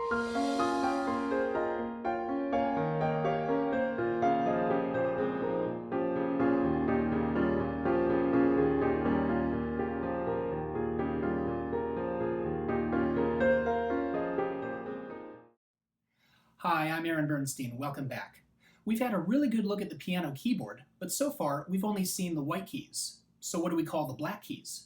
Hi, I'm Aron Bernstein. Welcome back. We've had a really good look at the piano keyboard, but so far we've only seen the white keys. So what do we call the black keys?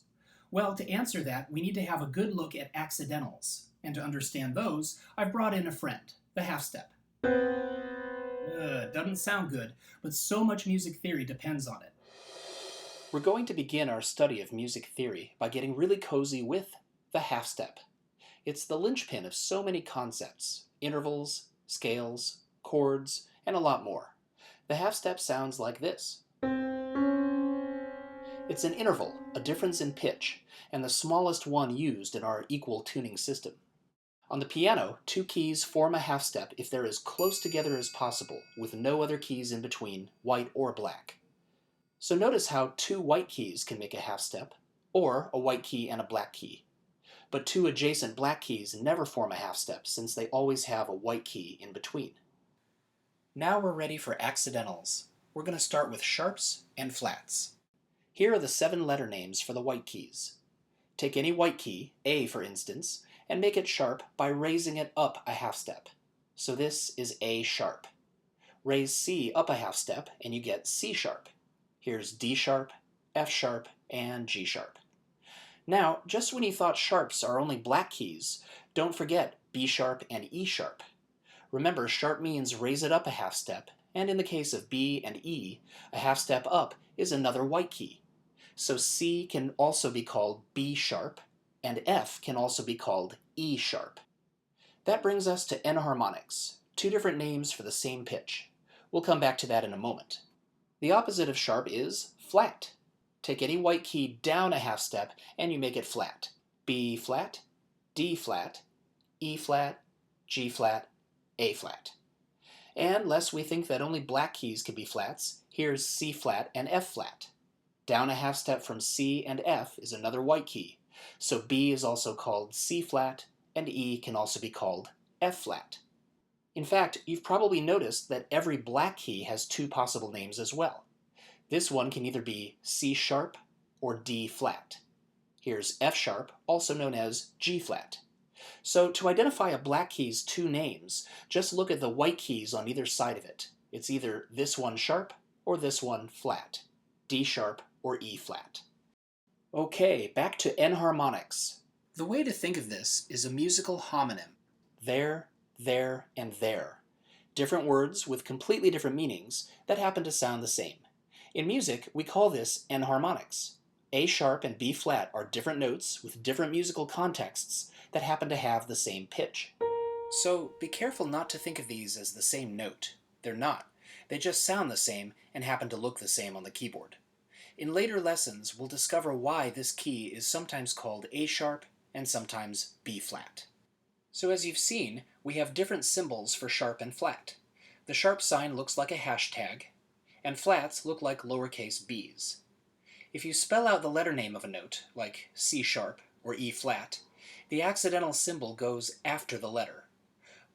Well, to answer that, we need to have a good look at accidentals. And to understand those, I've brought in a friend, the half step. Doesn't sound good, but so much music theory depends on it. We're going to begin our study of music theory by getting really cozy with the half step. It's the linchpin of so many concepts: intervals, scales, chords, and a lot more. The half step sounds like this. It's an interval, a difference in pitch, and the smallest one used in our equal tuning system. On the piano, two keys form a half step if they're as close together as possible, with no other keys in between, white or black. So notice how two white keys can make a half step, or a white key and a black key. But two adjacent black keys never form a half step since they always have a white key in between. Now we're ready for accidentals. We're going to start with sharps and flats. Here are the 7 letter names for the white keys. Take any white key, A for instance, and make it sharp by raising it up a half step. So this is A sharp. Raise C up a half step and you get C sharp. Here's D sharp, F sharp, and G sharp. Now, just when you thought sharps are only black keys, don't forget B sharp and E sharp. Remember, sharp means raise it up a half step, and in the case of B and E, a half step up is another white key. So C can also be called B sharp, and F can also be called E sharp. That brings us to enharmonics, 2 different names for the same pitch. We'll come back to that in a moment. The opposite of sharp is flat. Take any white key down a half step and you make it flat. B flat, D flat, E flat, G flat, A flat. And lest we think that only black keys can be flats, here's C flat and F flat. Down a half step from C and F is another white key, so B is also called C flat and E can also be called F flat. In fact, you've probably noticed that every black key has 2 possible names as well. This one can either be C sharp or D flat. Here's F sharp, also known as G flat. So to identify a black key's 2 names, just look at the white keys on either side of it. It's either this one sharp or this one flat, D sharp or E flat. Okay, back to enharmonics. The way to think of this is a musical homonym. There, and there. Different words with completely different meanings that happen to sound the same. In music, we call this enharmonics. A sharp and B flat are different notes with different musical contexts that happen to have the same pitch. So be careful not to think of these as the same note. They're not. They just sound the same and happen to look the same on the keyboard. In later lessons, we'll discover why this key is sometimes called A sharp and sometimes B flat. So as you've seen, we have different symbols for sharp and flat. The sharp sign looks like a hashtag, and flats look like lowercase b's. If you spell out the letter name of a note, like C sharp or E flat, the accidental symbol goes after the letter.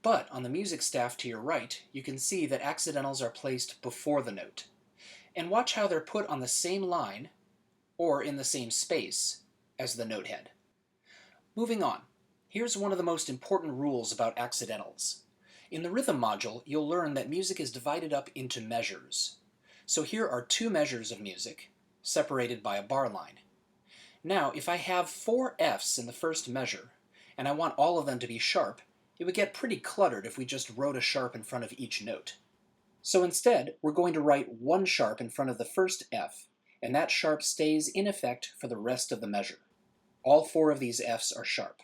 But on the music staff to your right, you can see that accidentals are placed before the note. And watch how they're put on the same line, or in the same space, as the note head. Moving on, here's one of the most important rules about accidentals. In the rhythm module, you'll learn that music is divided up into measures. So here are 2 measures of music, separated by a bar line. Now, if I have 4 Fs in the first measure, and I want all of them to be sharp, it would get pretty cluttered if we just wrote a sharp in front of each note. So instead, we're going to write 1 sharp in front of the first F, and that sharp stays in effect for the rest of the measure. All 4 of these Fs are sharp.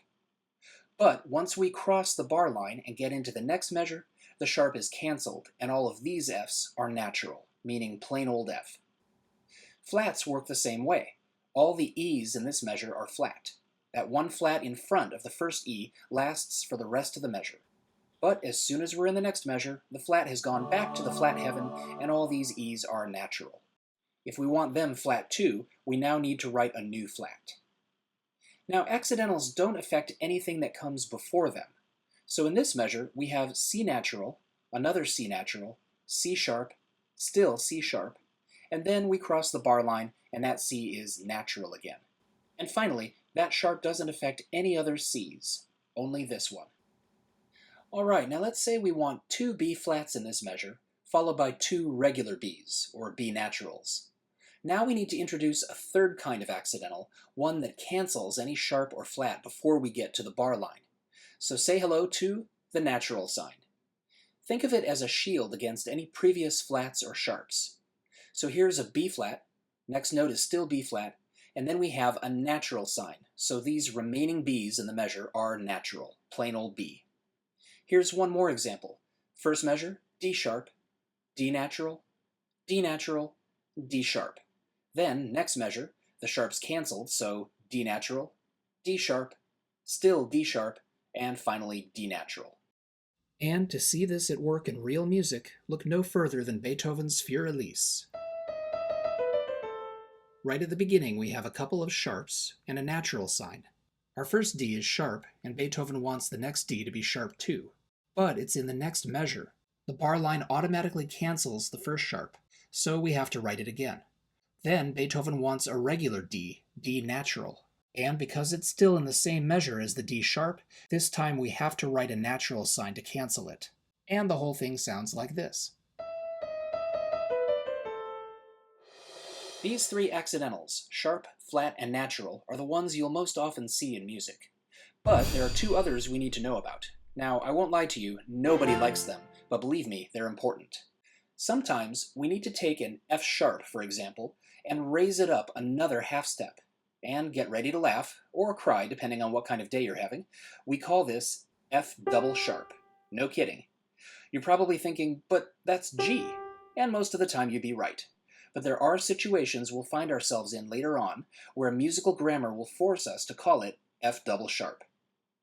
But once we cross the bar line and get into the next measure, the sharp is canceled, and all of these Fs are natural, meaning plain old F. Flats work the same way. All the E's in this measure are flat. That 1 flat in front of the first E lasts for the rest of the measure. But as soon as we're in the next measure, the flat has gone back to the flat heaven, and all these E's are natural. If we want them flat too, we now need to write a new flat. Now, accidentals don't affect anything that comes before them. So in this measure, we have C natural, another C natural, C sharp, still C sharp, and then we cross the bar line, and that C is natural again. And finally, that sharp doesn't affect any other Cs, only this one. All right, now let's say we want two B flats in this measure, followed by two regular Bs, or B naturals. Now we need to introduce a third kind of accidental, one that cancels any sharp or flat before we get to the bar line. So say hello to the natural sign. Think of it as a shield against any previous flats or sharps. So here's a B flat, next note is still B flat, and then we have a natural sign, so these remaining Bs in the measure are natural, plain old B. Here's one more example. First measure, D sharp, D natural, D natural, D sharp. Then, next measure, the sharps canceled, so D natural, D sharp, still D sharp, and finally D natural. And to see this at work in real music, look no further than Beethoven's Für Elise. Right at the beginning, we have a couple of sharps and a natural sign. Our first D is sharp, and Beethoven wants the next D to be sharp too. But it's in the next measure. The bar line automatically cancels the first sharp, so we have to write it again. Then Beethoven wants a regular D, D natural. And because it's still in the same measure as the D sharp, this time we have to write a natural sign to cancel it. And the whole thing sounds like this. These three accidentals, sharp, flat, and natural, are the ones you'll most often see in music. But there are two others we need to know about. Now, I won't lie to you, nobody likes them, but believe me, they're important. Sometimes we need to take an F sharp, for example, and raise it up another half step. And get ready to laugh, or cry depending on what kind of day you're having. We call this F double sharp. No kidding. You're probably thinking, but that's G. And most of the time you'd be right. But there are situations we'll find ourselves in later on where musical grammar will force us to call it F double sharp.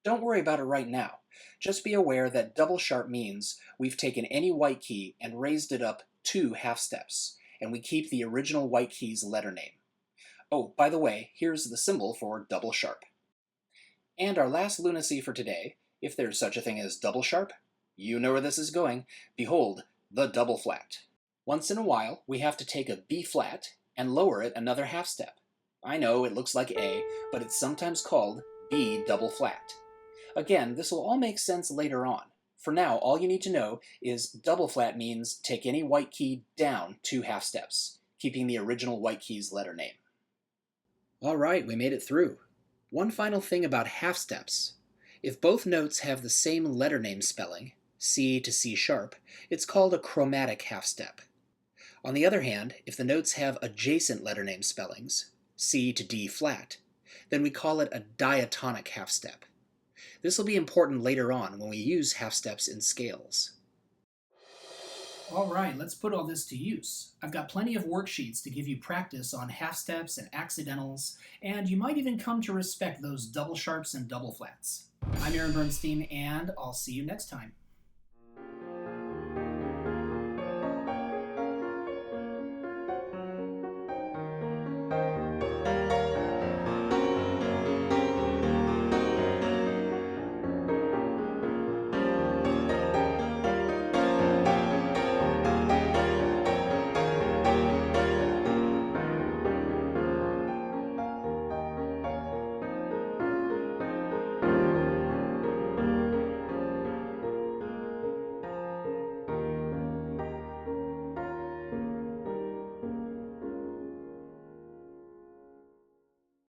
Don't worry about it right now. Just be aware that double sharp means we've taken any white key and raised it up 2 half steps, and we keep the original white key's letter name. Oh, by the way, here's the symbol for double sharp. And our last lunacy for today, if there's such a thing as double sharp, you know where this is going. Behold, the double flat. Once in a while, we have to take a B flat and lower it another half step. I know it looks like A, but it's sometimes called B double flat. Again, this will all make sense later on. For now, all you need to know is double flat means take any white key down 2 half steps, keeping the original white key's letter name. All right, we made it through. One final thing about half steps. If both notes have the same letter name spelling, C to C sharp, it's called a chromatic half step. On the other hand, if the notes have adjacent letter name spellings, C to D flat, then we call it a diatonic half step. This will be important later on when we use half steps in scales. All right, let's put all this to use. I've got plenty of worksheets to give you practice on half steps and accidentals, and you might even come to respect those double sharps and double flats. I'm Aron Bernstein, and I'll see you next time.